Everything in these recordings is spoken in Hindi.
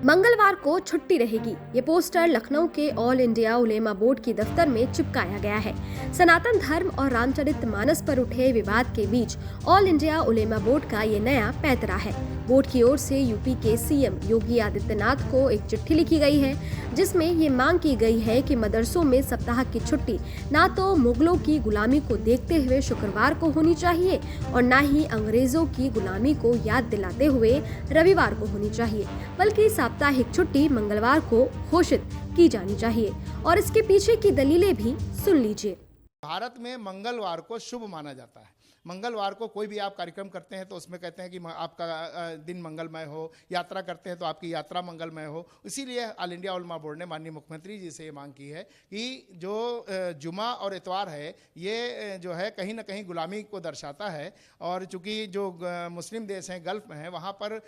मंगलवार को छुट्टी रहेगी। ये पोस्टर लखनऊ के ऑल इंडिया उलेमा बोर्ड की दफ्तर में चिपकाया गया है। सनातन धर्म और रामचरितमानस पर उठे विवाद के बीच ऑल इंडिया उलेमा बोर्ड का ये नया पैंतरा है। बोर्ड की ओर से यूपी के सीएम योगी आदित्यनाथ को एक चिट्ठी लिखी गई है, जिसमें ये मांग की गई है कि मदरसों में सप्ताह की छुट्टी ना तो मुगलों की गुलामी को देखते हुए शुक्रवार को होनी चाहिए और ना ही अंग्रेजों की गुलामी को याद दिलाते हुए रविवार को होनी चाहिए, बल्कि साप्ताहिक छुट्टी मंगलवार को घोषित की जानी चाहिए। और इसके पीछे की दलीलें भी सुन लीजिए। भारत में मंगलवार को शुभ माना जाता है। मंगलवार को कोई भी आप कार्यक्रम करते हैं तो उसमें कहते हैं कि आपका दिन मंगलमय हो, यात्रा करते हैं तो आपकी यात्रा मंगलमय हो। इसीलिए ऑल इंडिया उलमा बोर्ड ने माननीय मुख्यमंत्री जी से ये मांग की है कि जो जुमा और इतवार है ये जो है कहीं ना कहीं गुलामी को दर्शाता है, और चूंकि जो मुस्लिम देश हैं गल्फ में हैं वहाँ पर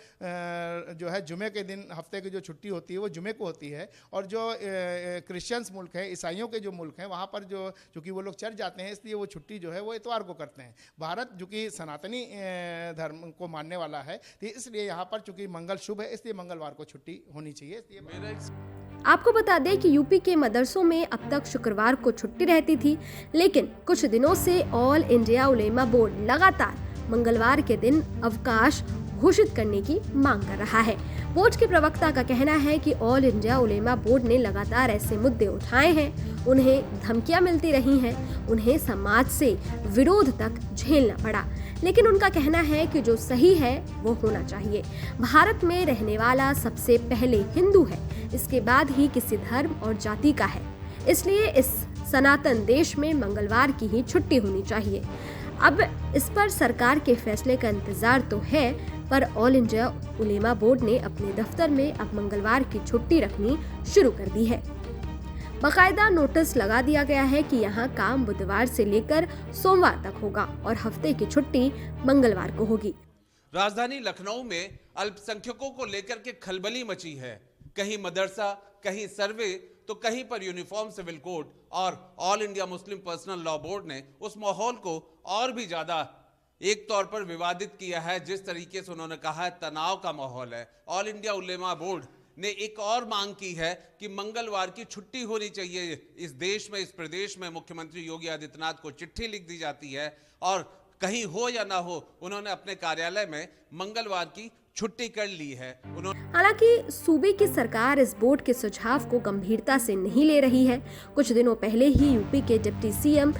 जो है जुमे के दिन हफ्ते की जो छुट्टी होती है वो जुमे को होती है, और जो क्रिश्चियंस मुल्क है, ईसाइयों के जो मुल्क हैं वहाँ पर जो चूँकि वो लोग चर्च जाते हैं इसलिए वो छुट्टी जो है वो इतवार को करते हैं। भारत जो कि सनातनी धर्म को मानने वाला है तो इसलिए यहाँ पर चूंकि मंगल शुभ है इसलिए मंगलवार को छुट्टी होनी चाहिए। इसलिए आपको बता दें कि यूपी के मदरसों में अब तक शुक्रवार को छुट्टी रहती थी, लेकिन कुछ दिनों से ऑल इंडिया उलेमा बोर्ड लगातार मंगलवार के दिन अवकाश घोषित करने की मांग कर रहा है। बोर्ड के प्रवक्ता का कहना है कि ऑल इंडिया उलेमा बोर्ड ने लगातार ऐसे मुद्दे उठाए हैं, उन्हें धमकियां मिलती रही हैं, उन्हें समाज से विरोध तक झेलना पड़ा, लेकिन उनका कहना है कि जो सही है वो होना चाहिए। भारत में रहने वाला सबसे पहले हिंदू है, इसके बाद ही किसी धर्म और जाति का है, इसलिए इस सनातन देश में मंगलवार की ही छुट्टी होनी चाहिए। अब इस पर सरकार के फैसले का इंतजार तो है, पर ऑल इंडिया उलेमा बोर्ड ने अपने दफ्तर में अब मंगलवार की छुट्टी रखनी शुरू कर दी है। बाकायदा नोटिस लगा दिया गया है कि यहाँ काम बुधवार से लेकर सोमवार तक होगा और हफ्ते की छुट्टी मंगलवार को होगी। राजधानी लखनऊ में अल्पसंख्यकों को लेकर के खलबली मची है। कहीं मदरसा, कहीं सर्वे तो कहीं पर यूनिफॉर्म सिविल कोड, और all India Muslim personal law board ने उस माहौल को और भी ज्यादा एक तौर पर विवादित किया है। जिस तरीके से उन्होंने कहा है तनाव का माहौल है। ऑल इंडिया उलेमा बोर्ड ने एक और मांग की है कि मंगलवार की छुट्टी होनी चाहिए। इस देश में, इस प्रदेश में मुख्यमंत्री योगी आदित्यनाथ को चिट्ठी लिख दी जाती है और कहीं हो या ना हो उन्होंने अपने कार्यालय में मंगलवार की छुट्टी कर ली है। हालांकि सूबे की सरकार इस बोर्ड के सुझाव को गंभीरता से नहीं ले रही है। कुछ दिनों पहले ही यूपी के डिप्टी सीएम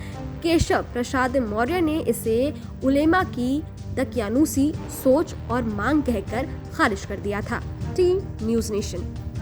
केशव प्रसाद मौर्य ने इसे उलेमा की दकियानूसी सोच और मांग कहकर खारिज कर दिया था। Team news nation.